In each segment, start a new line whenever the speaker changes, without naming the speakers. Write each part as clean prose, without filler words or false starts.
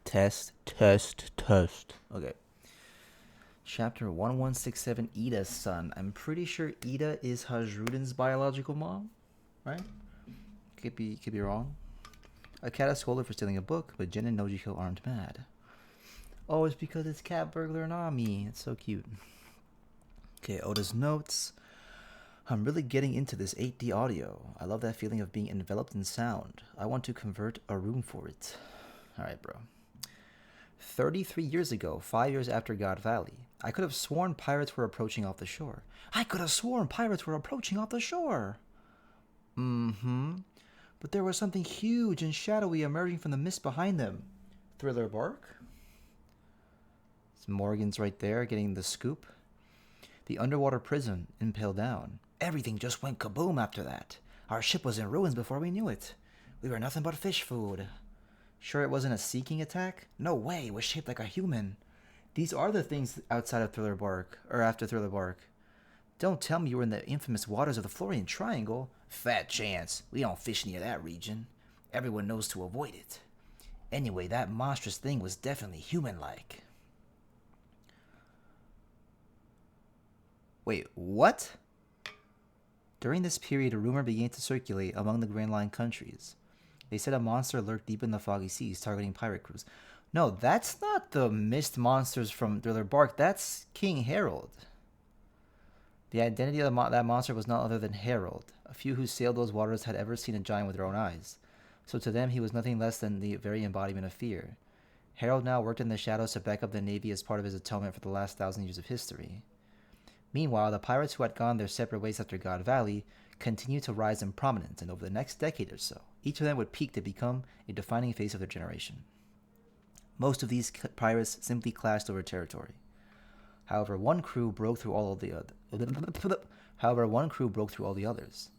Test, test, test. Okay. Chapter 1167, Ida's son. I'm pretty sure Ida is Hajruden's biological mom, right? Could be wrong. A cat is scolded for stealing a book, but Jen and Nojiko aren't mad. Oh, it's because it's Cat Burglar Nami. It's so cute. Okay, Oda's notes. I'm really getting into this 8D audio. I love that feeling of being enveloped in sound. I want to convert a room for it. Alright, bro. 33 years ago, 5 years after God Valley, I could have sworn pirates were approaching off the shore. I could have sworn pirates were approaching off the shore. Mm-hmm. But there was something huge and shadowy emerging from the mist behind them. Thriller Bark? Morgan's right there getting the scoop. The underwater prison, Impale Down. Everything just went kaboom after that. Our ship was in ruins before we knew it. We were nothing but fish food. Sure it wasn't a seeking attack? No way, it was shaped like a human. These are the things outside of Thriller Bark, or after Thriller Bark. Don't tell me you were in the infamous waters of the Florian Triangle. Fat chance. We don't fish near that region. Everyone knows to avoid it. Anyway, that monstrous thing was definitely human-like. Wait, what? During this period, a rumor began to circulate among the Grand Line countries. They said a monster lurked deep in the foggy seas, targeting pirate crews. No, that's not the mist monsters from Thriller Bark. That's King Harold. The identity of that monster was none other than Harold. A few who sailed those waters had ever seen a giant with their own eyes. So to them, he was nothing less than the very embodiment of fear. Harold now worked in the shadows to back up the Navy as part of his atonement for the last 1,000 years of history. Meanwhile, the pirates who had gone their separate ways after God Valley continued to rise in prominence, and over the next decade or so, each of them would peak to become a defining face of their generation. Most of these pirates simply clashed over territory. However, one crew broke through all the others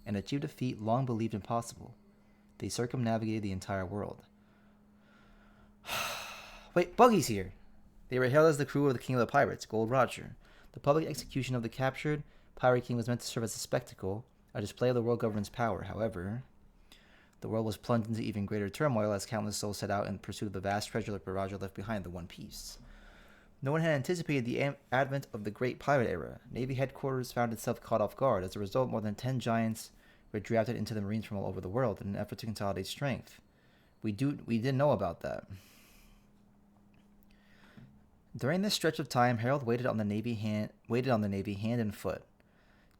and achieved a feat long believed impossible. They circumnavigated the entire world. Wait, Buggy's here! They were hailed as the crew of the King of the Pirates, Gold Roger. The public execution of the captured Pirate King was meant to serve as a spectacle, a display of the world government's power. However, the world was plunged into even greater turmoil as countless souls set out in pursuit of the vast treasure that Roger left behind, the One Piece. No one had anticipated the advent of the Great Pirate Era. Navy headquarters found itself caught off guard. As a result, more than 10 giants were drafted into the Marines from all over the world in an effort to consolidate strength. We didn't know about that. During this stretch of time, Harold waited on the Navy hand and foot.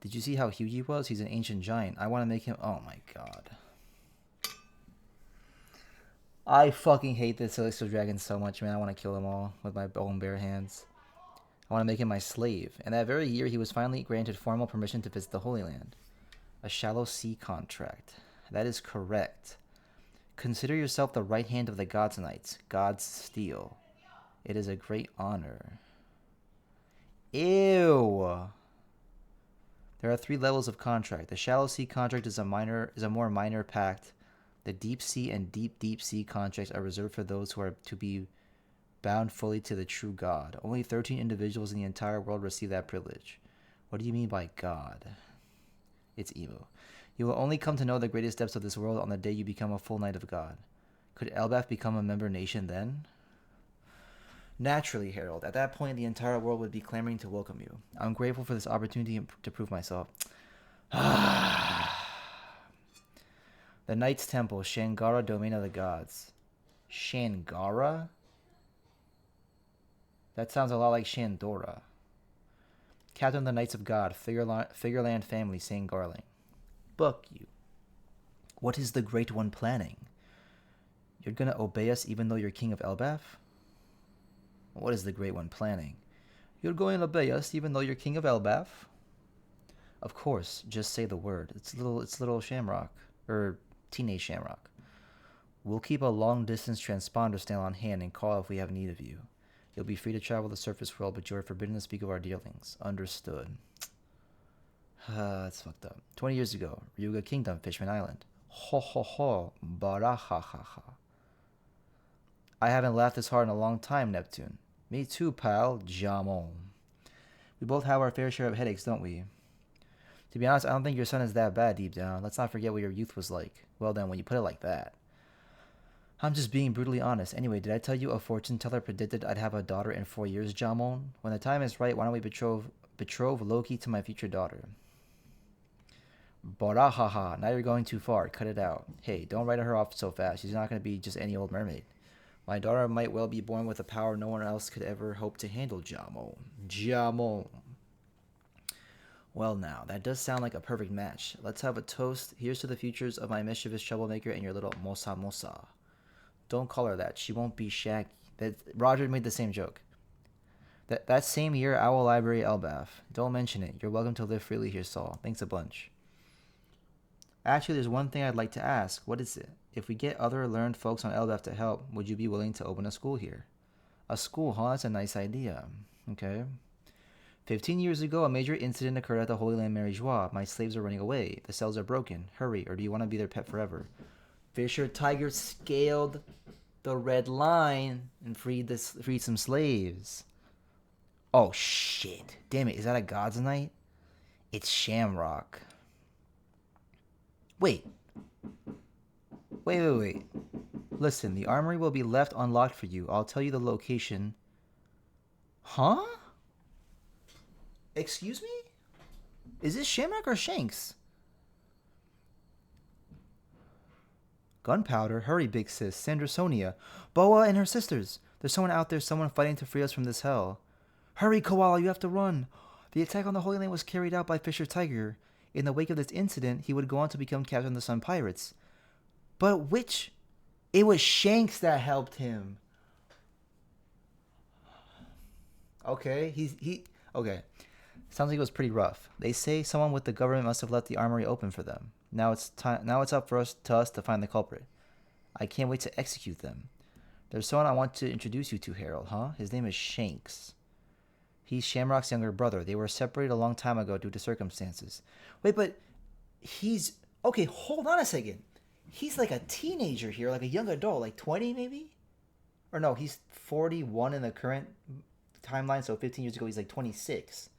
Did you see how huge he was? He's an ancient giant. I want to make him... Oh my god. I fucking hate the Celestial Dragons so much, man. I want to kill them all with my own bare hands. I want to make him my slave. And that very year, he was finally granted formal permission to visit the Holy Land. A shallow sea contract. That is correct. Consider yourself the right hand of the Gods Knights. God's Steel. It is a great honor. Ew. There are 3 levels of contract. The shallow sea contract is a more minor pact. The deep sea and deep sea contracts are reserved for those who are to be bound fully to the true God. Only 13 individuals in the entire world receive that privilege. What do you mean by God? It's evil. You will only come to know the greatest depths of this world on the day you become a full knight of God. Could Elbaf become a member nation then? Naturally, Harold. At that point, the entire world would be clamoring to welcome you. I'm grateful for this opportunity to prove myself. The Knight's Temple, Shangara, Domain of the Gods. Shangara? That sounds a lot like Shandora. Captain of the Knights of God, Figureland family, Saint Garling. Buck you. What is the Great One planning? You're gonna obey us even though you're King of Elbaf? What is the Great One planning? You're going to obey us even though you're King of Elbaf? Of course, just say the word. It's little Shamrock. Teenage Shamrock. We'll keep a long-distance transponder stand on hand and call if we have need of you. You'll be free to travel the surface world, but you are forbidden to speak of our dealings. Understood. That's fucked up. 20 years ago, Ryuga Kingdom, Fishman Island. Ho ho ho, barahahaha. I haven't laughed this hard in a long time, Neptune. Me too, pal. Jamon. We both have our fair share of headaches, don't we? To be honest, I don't think your son is that bad deep down. Let's not forget what your youth was like. Well then, when you put it like that. I'm just being brutally honest. Anyway, did I tell you a fortune teller predicted I'd have a daughter in 4 years, Jamon? When the time is right, why don't we betrove Loki to my future daughter? Borahaha, now you're going too far. Cut it out. Hey, don't write her off so fast. She's not going to be just any old mermaid. My daughter might well be born with a power no one else could ever hope to handle, Jamon. Jamon. Well, now, that does sound like a perfect match. Let's have a toast. Here's to the futures of my mischievous troublemaker and your little Mosa Mosa. Don't call her that. She won't be Shaggy. Roger made the same joke. That same year, Owl Library, Elbaf. Don't mention it. You're welcome to live freely here, Saul. Thanks a bunch. Actually, there's one thing I'd like to ask. What is it? If we get other learned folks on Elbaf to help, would you be willing to open a school here? A school, huh? That's a nice idea. Okay. 15 years ago, a major incident occurred at the Holy Land Mary Joie. My slaves are running away. The cells are broken. Hurry, or do you want to be their pet forever? Fisher Tiger scaled the red line and freed some slaves. Oh shit. Damn it, is that a God's Night? It's Shamrock. Wait. Listen, the armory will be left unlocked for you. I'll tell you the location. Huh? Excuse me? Is this Shamrock or Shanks? Gunpowder? Hurry, big sis. Sandersonia. Boa and her sisters. There's someone out there, someone fighting to free us from this hell. Hurry, Koala, you have to run. The attack on the Holy Land was carried out by Fisher Tiger. In the wake of this incident, he would go on to become Captain of the Sun Pirates. But which? It was Shanks that helped him. Okay, okay. Sounds like it was pretty rough. They say someone with the government must have left the armory open for them. Now it's up to us to find the culprit. I can't wait to execute them. There's someone I want to introduce you to, Harold, huh? His name is Shanks. He's Shamrock's younger brother. They were separated a long time ago due to circumstances. Wait, but he's... Okay, hold on a second. He's like a teenager here, like a young adult, like 20 maybe? Or no, he's 41 in the current timeline, so 15 years ago he's like 26.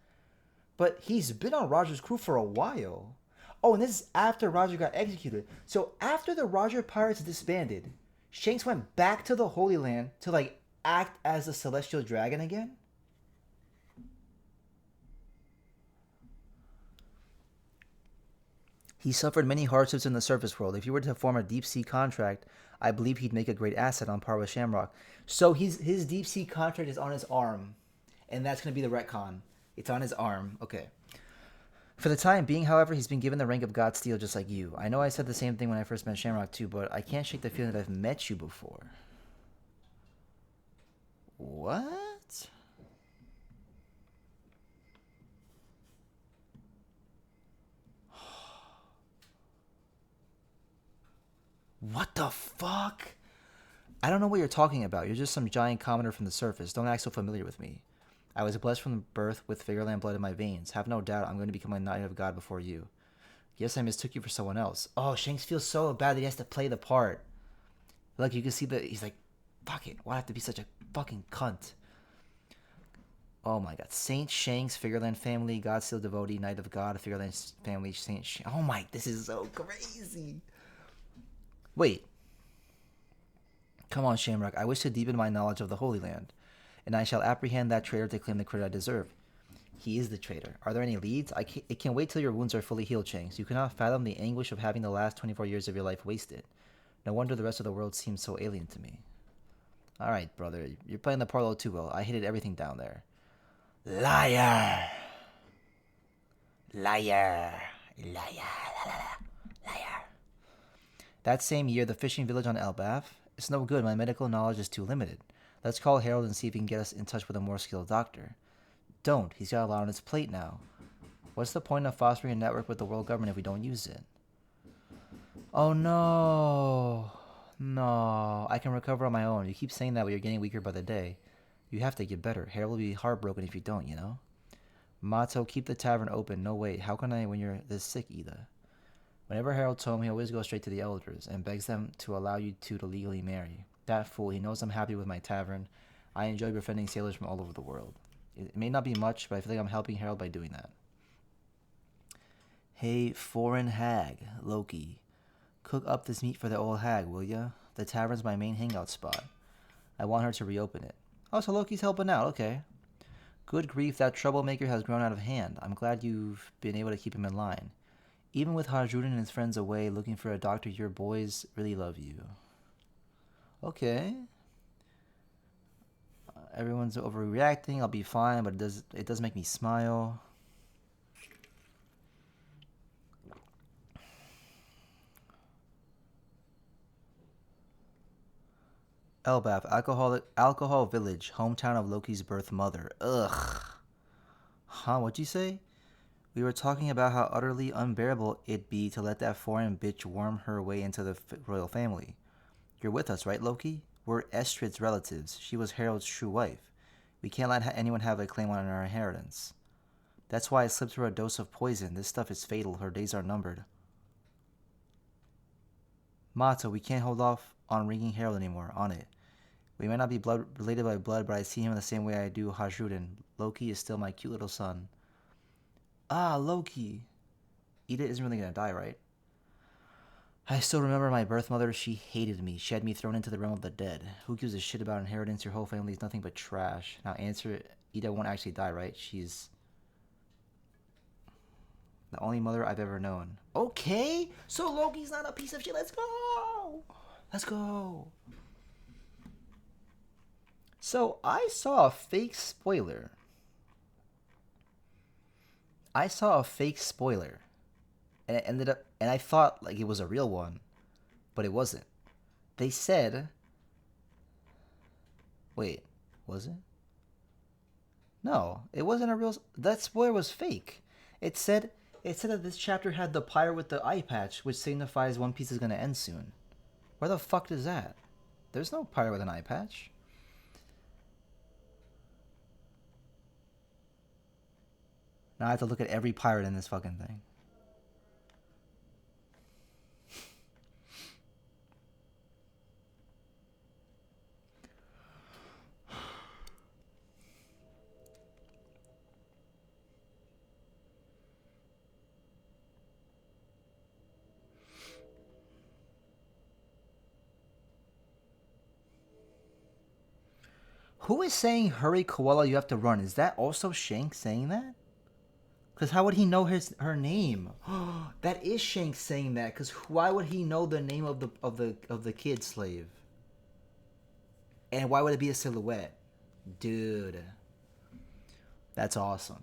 But he's been on Roger's crew for a while. Oh, and this is after Roger got executed. So after the Roger Pirates disbanded, Shanks went back to the Holy Land to like act as the Celestial Dragon again? He suffered many hardships in the surface world. If you were to form a deep sea contract, I believe he'd make a great asset on par with Shamrock. So his deep sea contract is on his arm. And that's going to be the retcon. It's on his arm. Okay. For the time being, however, he's been given the rank of God Steel just like you. I know I said the same thing when I first met Shamrock too, but I can't shake the feeling that I've met you before. What? What the fuck? I don't know what you're talking about. You're just some giant commoner from the surface. Don't act so familiar with me. I was blessed from birth with Figureland blood in my veins. Have no doubt I'm going to become a knight of God before you. Yes, I mistook you for someone else. Oh, Shanks feels so bad that he has to play the part. Like, you can see that he's like, fuck it. Why have to be such a fucking cunt? Oh my god. Saint Shanks, Figureland family, God Steel devotee, Knight of God, Figureland family, Saint Shanks. Oh my, this is so crazy. Wait. Come on, Shamrock. I wish to deepen my knowledge of the Holy Land, and I shall apprehend that traitor to claim the credit I deserve. He is the traitor. Are there any leads? It can't wait till your wounds are fully healed, Shanks. You cannot fathom the anguish of having the last 24 years of your life wasted. No wonder the rest of the world seems so alien to me. Alright, brother. You're playing the part a little too well. I hated everything down there. Liar! Liar! Liar! That same year, the fishing village on Elbaf. It's no good. My medical knowledge is too limited. Let's call Harold and see if he can get us in touch with a more skilled doctor. Don't. He's got a lot on his plate now. What's the point of fostering a network with the world government if we don't use it? Oh no. No. I can recover on my own. You keep saying that, but you're getting weaker by the day. You have to get better. Harold will be heartbroken if you don't, you know? Mato, keep the tavern open. No, wait. How can I when you're this sick, Ida? Whenever Harold's home, he always goes straight to the elders and begs them to allow you two to legally marry. That fool, he knows I'm happy with my tavern. I enjoy befriending sailors from all over the world. It may not be much, but I feel like I'm helping Harold by doing that. Hey, foreign hag, Loki. Cook up this meat for the old hag, will ya? The tavern's my main hangout spot. I want her to reopen it. Oh, so Loki's helping out. Okay. Good grief, that troublemaker has grown out of hand. I'm glad you've been able to keep him in line. Even with Hajrudin and his friends away looking for a doctor, your boys really love you. Okay. Everyone's overreacting. I'll be fine, but it does make me smile. Elbaf, alcohol village, hometown of Loki's birth mother. Ugh. Huh, what'd you say? We were talking about how utterly unbearable it'd be to let that foreign bitch worm her way into the royal family. You're with us, right, Loki? We're Estrid's relatives. She was Harold's true wife. We can't let anyone have a claim on our inheritance. That's why I slipped her a dose of poison. This stuff is fatal. Her days are numbered. Mata, we can't hold off on ringing Harold anymore. On it. We might not be related by blood, but I see him the same way I do Hajrudin. Loki is still my cute little son. Ah, Loki. Ida isn't really gonna die, right? I still remember my birth mother. She hated me. She had me thrown into the realm of the dead. Who gives a shit about inheritance? Your whole family is nothing but trash. Now answer it. Ida won't actually die, right? She's the only mother I've ever known. Okay, so Loki's not a piece of shit. Let's go. Let's go. So I saw a fake spoiler. And it ended up, and I thought like it was a real one, but it wasn't. They said, wait, was it? No, it wasn't a real. That spoiler was fake. It said that this chapter had the pirate with the eye patch, which signifies One Piece is gonna end soon. Where the fuck is that? There's no pirate with an eye patch. Now I have to look at every pirate in this fucking thing. Who is saying, hurry, Koala, you have to run? Is that also Shanks saying that? Because how would he know her name? That is Shanks saying that. Because why would he know the name of the kid slave? And why would it be a silhouette? Dude. That's awesome.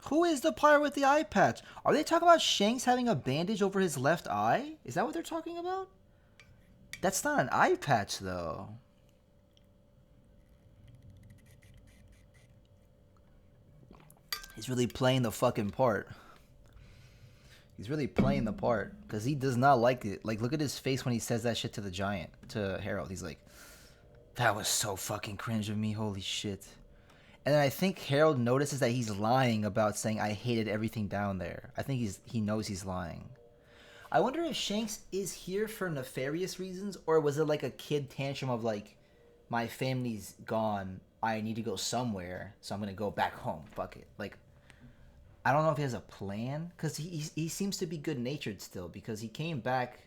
Who is the pirate with the eye patch? Are they talking about Shanks having a bandage over his left eye? Is that what they're talking about? That's not an eye patch, though. He's really playing the fucking part. He's really playing the part. Because he does not like it. Like, look at his face when he says that shit to the giant. To Harold. He's like, that was so fucking cringe of me. Holy shit. And then I think Harold notices that he's lying about saying, I hated everything down there. I think he knows he's lying. I wonder if Shanks is here for nefarious reasons, or was it like a kid tantrum of like, my family's gone, I need to go somewhere, so I'm gonna go back home. Fuck it. Like, I don't know if he has a plan, because he seems to be good natured still, because he came back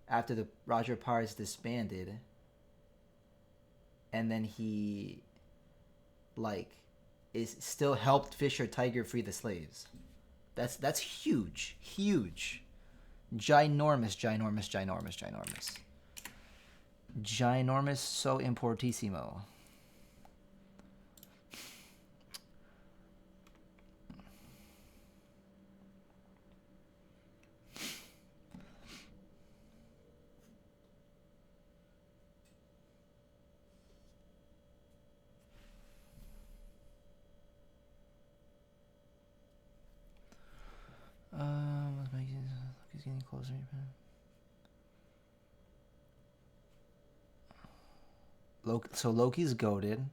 after the Roger Pirates disbanded, and then he like is still helped Fisher Tiger free the slaves. That's huge, huge. Ginormous, ginormous, ginormous, ginormous. Ginormous, so importantissimo. He's getting closer. So Loki's goaded.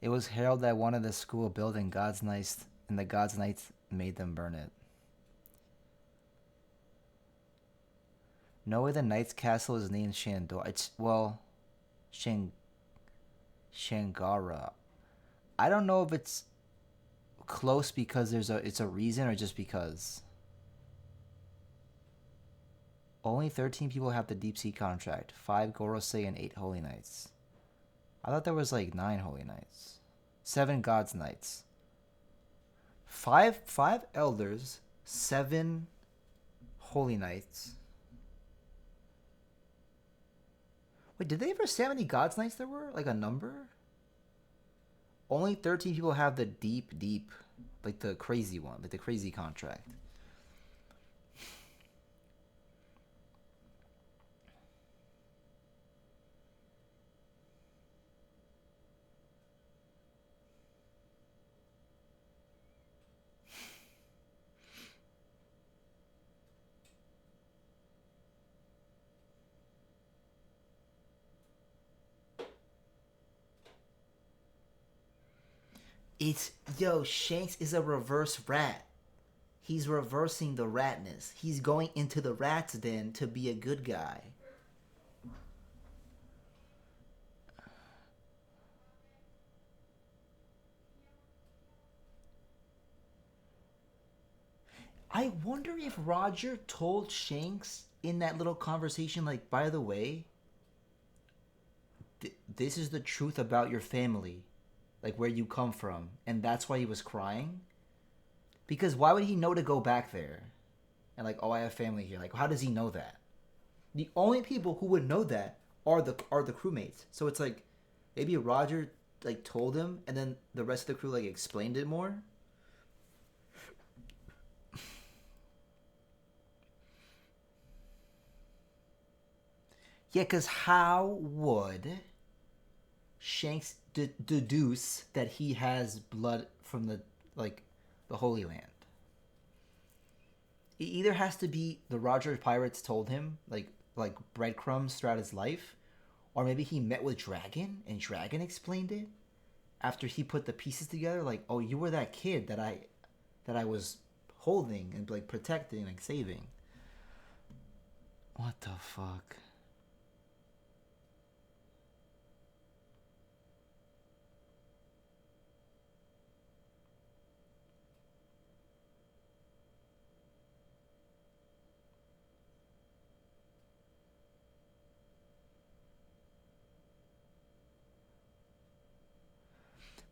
It was Harold that wanted the school built in God's Knights, and the God's Knights made them burn it. No way the Knight's castle is named Shandor. It's, well, Shangara. I don't know if it's close because it's a reason, or just because? Only 13 people have the Deep Sea contract. 5 Gorosei and 8 Holy Knights. I thought there was like 9 Holy Knights. 7 God's Knights. 5 Elders, 7 Holy Knights. Wait, did they ever say how many God's Knights there were? Like a number? Only 13 people have the deep, like the crazy one, like the crazy contract. Shanks is a reverse rat. He's reversing the ratness. He's going into the rat's den to be a good guy. I wonder if Roger told Shanks in that little conversation, like, by the way, this is the truth about your family, like where you come from, and that's why he was crying. Because why would he know to go back there? And like, oh, I have family here. Like, how does he know that? The only people who would know that are the crewmates. So it's like, maybe Roger like told him, and then the rest of the crew like explained it more. Yeah, because how would Shanks deduce that he has blood from the Holy Land? It either has to be the Roger pirates told him, like breadcrumbs throughout his life, or maybe he met with Dragon and Dragon explained it after he put the pieces together. Like, oh, you were that kid that I was holding and like protecting, like saving. What the fuck?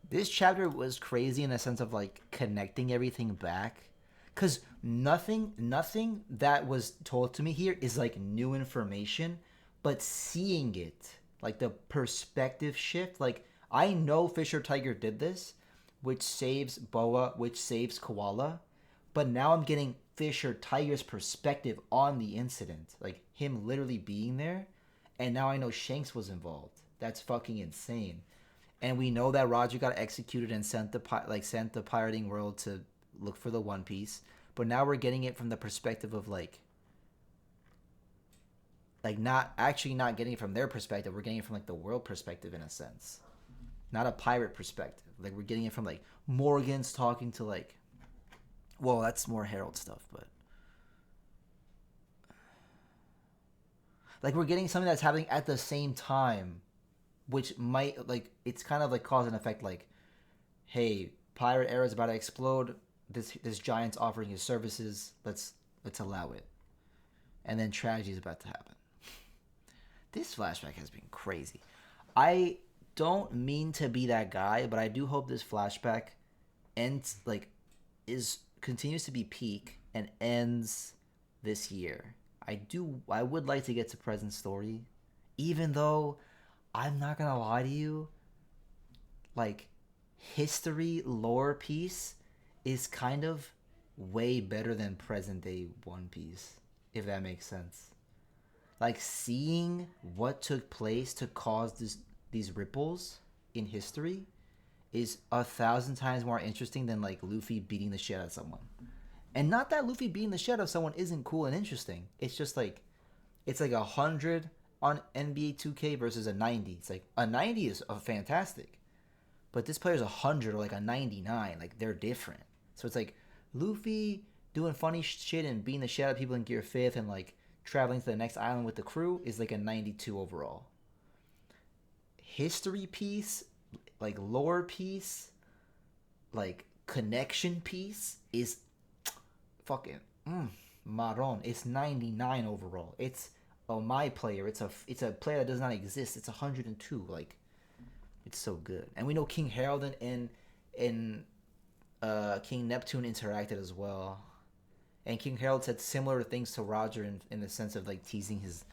This chapter was crazy in the sense of like connecting everything back, because nothing that was told to me here is like new information, but seeing it, like the perspective shift, like I know Fisher Tiger did this, which saves Boa, which saves Koala, but now I'm getting Fisher Tiger's perspective on the incident, like him literally being there, and now I know Shanks was involved. That's fucking insane. And we know that Roger got executed and sent the pirating world to look for the One Piece. But now we're getting it from the perspective of like not getting it from their perspective. We're getting it from like the world perspective in a sense, not a pirate perspective. Like we're getting it from like Morgan's talking to like, well, that's more Herald stuff, but like we're getting something that's happening at the same time, which might like it's kind of like cause and effect. Like, hey, pirate era is about to explode. This giant's offering his services. Let's allow it. And then tragedy is about to happen. This flashback has been crazy. I don't mean to be that guy, but I do hope this flashback ends continues to be peak and ends this year. I would like to get to present story, even though I'm not gonna lie to you, like history lore piece is kind of way better than present day One Piece, if that makes sense. Like seeing what took place to cause these ripples in history is 1,000 times more interesting than like Luffy beating the shit out of someone. And not that Luffy beating the shit out of someone isn't cool and interesting. It's just like it's like 100 on NBA 2K versus a 90. It's like a 90 is a fantastic, but this player's 100 or like a 99. Like they're different. So it's like Luffy doing funny shit and beating the shit out of people in Gear 5th and like traveling to the next island with the crew is like a 92 overall. History piece, like lore piece, like connection piece is fucking marron. It's 99 overall. It's a my player. It's a player that does not exist. It's 102. Like, it's so good. And we know King Harold and King Neptune interacted as well. And King Harold said similar things to Roger in the sense of like teasing his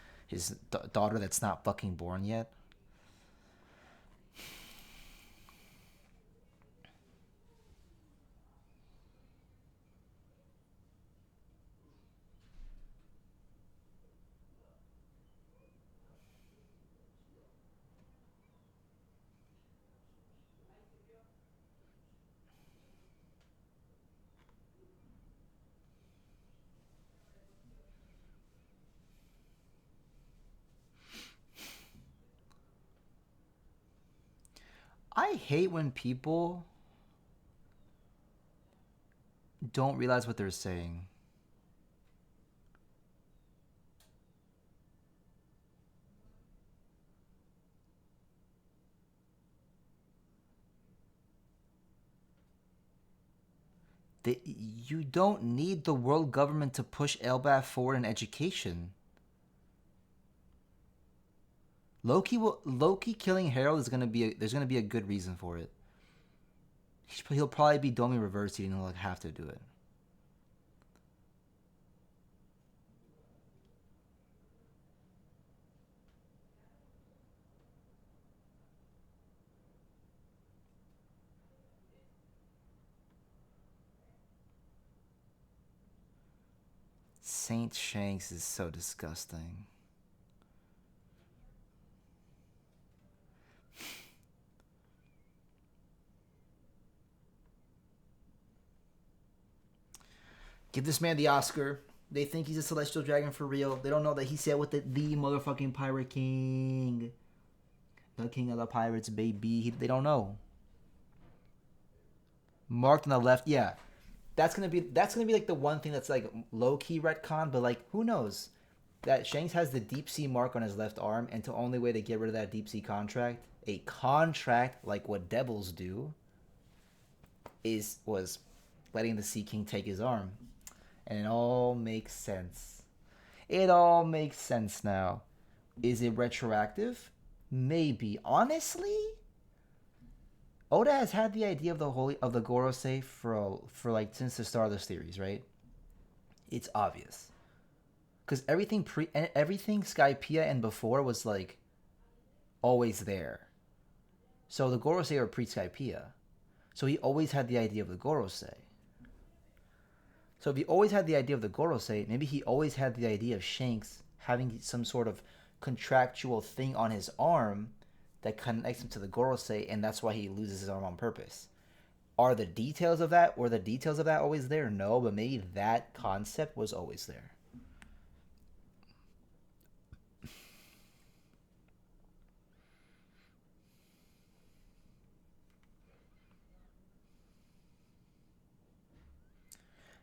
daughter that's not fucking born yet. I hate when people don't realize what they're saying. You don't need the world government to push Elbaf forward in education. Loki killing Harold is gonna be there's gonna be a good reason for it. He'll probably be Domi reversing and he'll like have to do it. Saint Shanks is so disgusting. Give this man the Oscar. They think he's a celestial dragon for real. They don't know that he said with the motherfucking pirate king. The king of the pirates, baby. They don't know. Marked on the left, yeah. That's gonna be like the one thing that's like low key retcon, but like who knows? That Shanks has the deep sea mark on his left arm, and the only way to get rid of that deep sea contract, a contract like what devils do, was letting the Sea King take his arm. And it all makes sense. It all makes sense now. Is it retroactive? Maybe. Honestly, Oda has had the idea of the Gorosei for like since the start of the series, right? It's obvious because everything Skypiea and before was like always there. So the Gorosei are pre Skypiea, so he always had the idea of the Gorosei. So if he always had the idea of the Gorosei, maybe he always had the idea of Shanks having some sort of contractual thing on his arm that connects him to the Gorosei, and that's why he loses his arm on purpose. Are the details of that, always there? No, but maybe that concept was always there.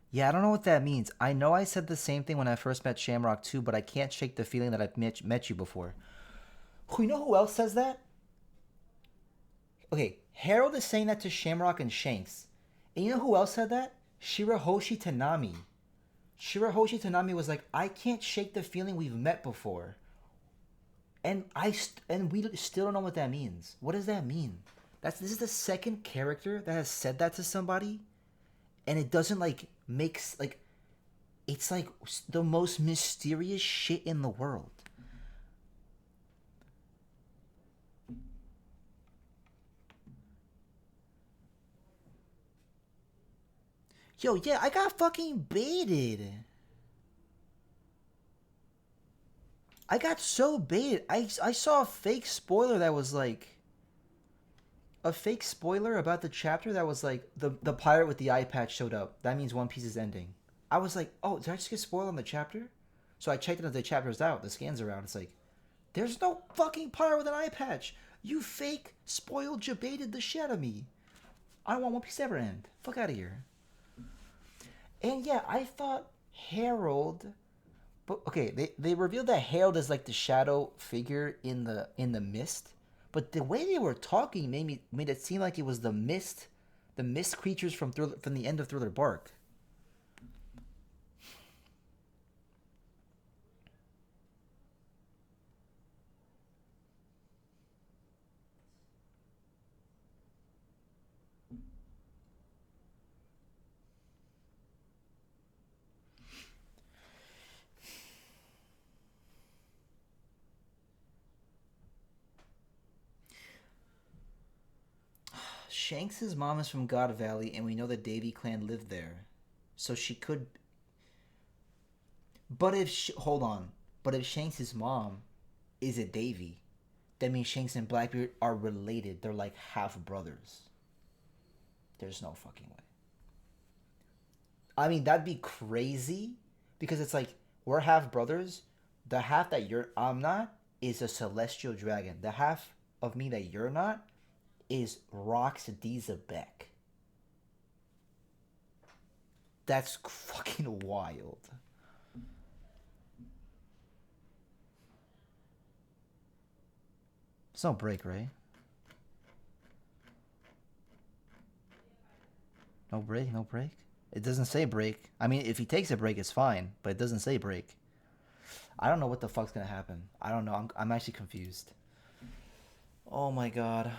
Yeah, I don't know what that means. I know I said the same thing when I first met Shamrock too, but I can't shake the feeling that I've met you before. You know who else says that? Okay, Harold is saying that to Shamrock and Shanks. And you know who else said that? Shirahoshi Tanami. Shirahoshi Tanami was like, I can't shake the feeling we've met before. And we still don't know what that means. What does that mean? This is the second character that has said that to somebody, and it doesn't like makes like it's like the most mysterious shit in the world. Yo, yeah, I got fucking baited. I got so baited. I saw a fake spoiler that was like a fake spoiler about the chapter that was like the pirate with the eye patch showed up. That means One Piece is ending. I was like, oh, did I just get spoiled on the chapter? So I checked it as the chapter's out. The scan's around. It's like, there's no fucking pirate with an eye patch. You fake spoiled jebaited the shit out of me. I don't want One Piece to ever end. Fuck out of here. And yeah, I thought Harold. But okay, they revealed that Harold is like the shadow figure in the mist. But the way they were talking made it seem like it was the mist The mist creatures from the end of Thriller Bark. Shanks's mom is from God Valley, and we know the Davy clan lived there, so she could. But hold on, but if Shanks's mom is a Davy, that means Shanks and Blackbeard are related. They're like half brothers. There's no fucking way. I mean, that'd be crazy, because it's like we're half brothers. The half that I'm not is a celestial dragon. The half of me that you're not is Rox Dizabek. That's fucking wild. It's no break, right? No break, no break. It doesn't say break. I mean, if he takes a break, it's fine, but it doesn't say break. I don't know what the fuck's gonna happen. I don't know. I'm actually confused. Oh my god.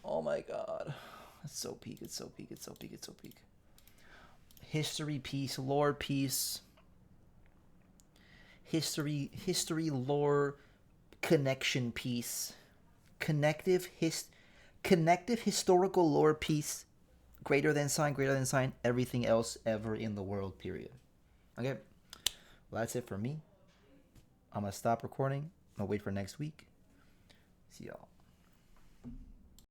Oh my god. It's so peak. It's so peak. It's so peak. It's so peak. History piece, lore piece. History lore connection piece. Connective historical lore piece. Greater than sign, everything else ever in the world, period. Okay. Well, that's it for me. I'm gonna stop recording. I'm gonna wait for next week. See y'all.